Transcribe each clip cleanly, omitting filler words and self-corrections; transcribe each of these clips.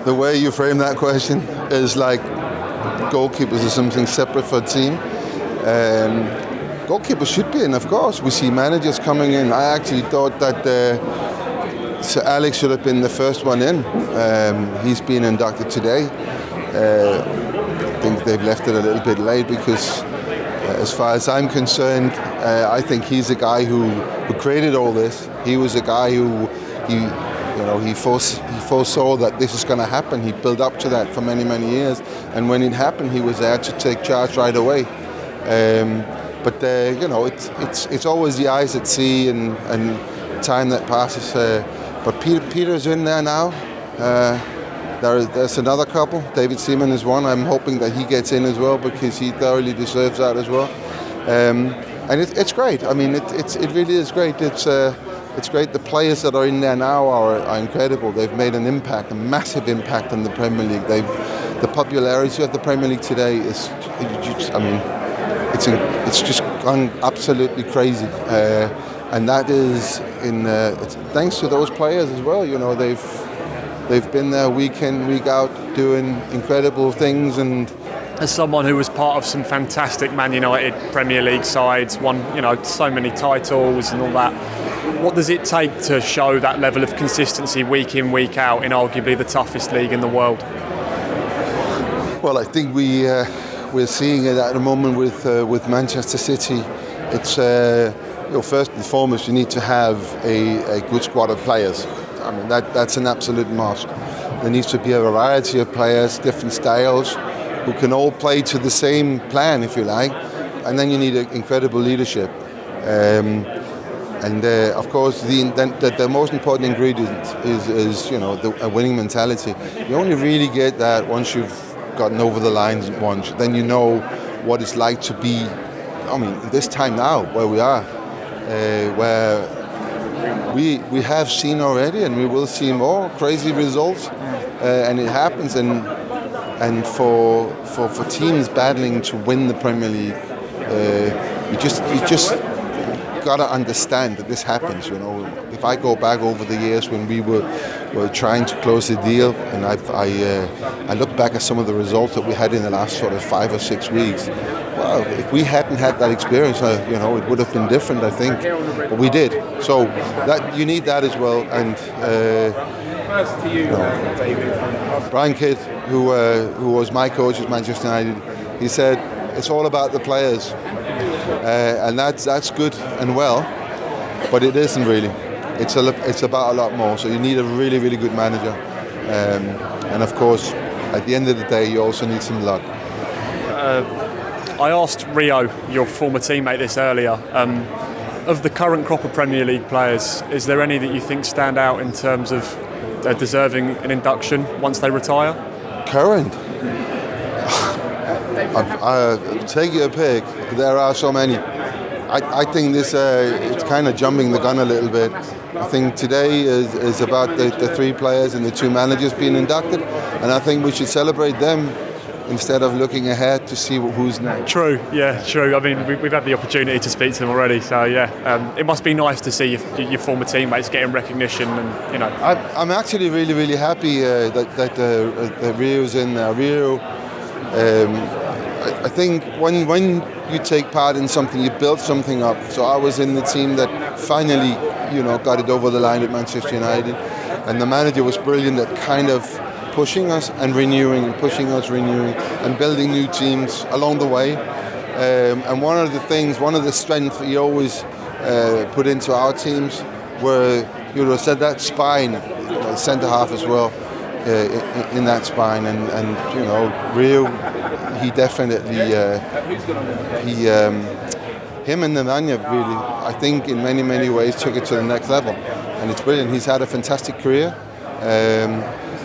the way you frame that question is like goalkeepers are something separate for a team. Goalkeepers should be in, of course. We see managers coming in. I actually thought that Sir Alex should have been the first one in. He's been inducted today. I think they've left it a little bit late because, as far as I'm concerned, I think he's a guy who created all this. He was a guy who he foresaw that this is going to happen. He built up to that for many, many years, and when it happened, he was there to take charge right away. But it's always the eyes that see and time that passes. But Peter's in there now. There's another couple. David Seaman is one. I'm hoping that he gets in as well because he thoroughly deserves that as well. And it's great. I mean, it really is great. It's great. The players that are in there now are incredible. They've made an impact, a massive impact on the Premier League. The popularity of the Premier League today is, it's just gone absolutely crazy. And that is it's thanks to those players as well. You know, they've been there week in, week out, doing incredible things. And as someone who was part of some fantastic Man United Premier League sides, won so many titles and all that, what does it take to show that level of consistency week in, week out in arguably the toughest league in the world? Well, I think we're seeing it at the moment with Manchester City. It's first and foremost, you need to have a good squad of players. I mean, that's an absolute must. There needs to be a variety of players, different styles, who can all play to the same plan, if you like. And then you need incredible leadership. Of course, the most important ingredient is a winning mentality. You only really get that once you've gotten over the lines once. Then you know what it's like to be. I mean, this time now where we are, where we have seen already, and we will see more crazy results, and it happens. And for teams battling to win the Premier League, you just got to understand that this happens. If I go back over the years when we were trying to close the deal, and I look back at some of the results that we had in the last sort of 5 or 6 weeks. Well, if we hadn't had that experience, it would have been different, I think. But we did. So that you need that as well. And Brian Kidd, who was my coach at Manchester United, he said it's all about the players. And that's good and well, but it isn't really. It's about a lot more. So you need a really, really good manager, and of course, at the end of the day, you also need some luck. I asked Rio, your former teammate, this earlier. Of the current crop of Premier League players, is there any that you think stand out in terms of deserving an induction once they retire? Current? Take your pick. There are so many. I think this it's kind of jumping the gun a little bit. I think today is about the 3 players and the 2 managers being inducted, and I think we should celebrate them instead of looking ahead to see who's next. True. I mean, we've had the opportunity to speak to them already, so it must be nice to see your former teammates getting recognition, and I'm actually really, really happy that Rio's in there. Rio. I think when you take part in something, you build something up. So I was in the team that finally, got it over the line at Manchester United, and the manager was brilliant at kind of pushing us and renewing, and building new teams along the way. And one of the strengths he always put into our teams were, said that spine, centre half as well, in that spine, and Rio, he definitely, him and Nemanja really, I think in many, many ways took it to the next level, and it's brilliant. He's had a fantastic career.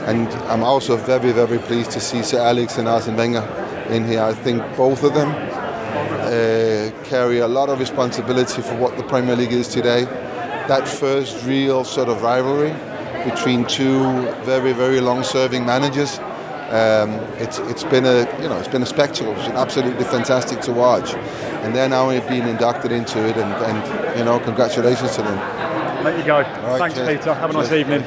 And I'm also very, very pleased to see Sir Alex and Arsene Wenger in here. I think both of them carry a lot of responsibility for what the Premier League is today. That first real sort of rivalry between 2 very, very long-serving managers. It's been a spectacle. It's been absolutely fantastic to watch, and they're now being inducted into it. And congratulations to them. Let you go. Right, thanks, cheers. Peter. Have a nice evening.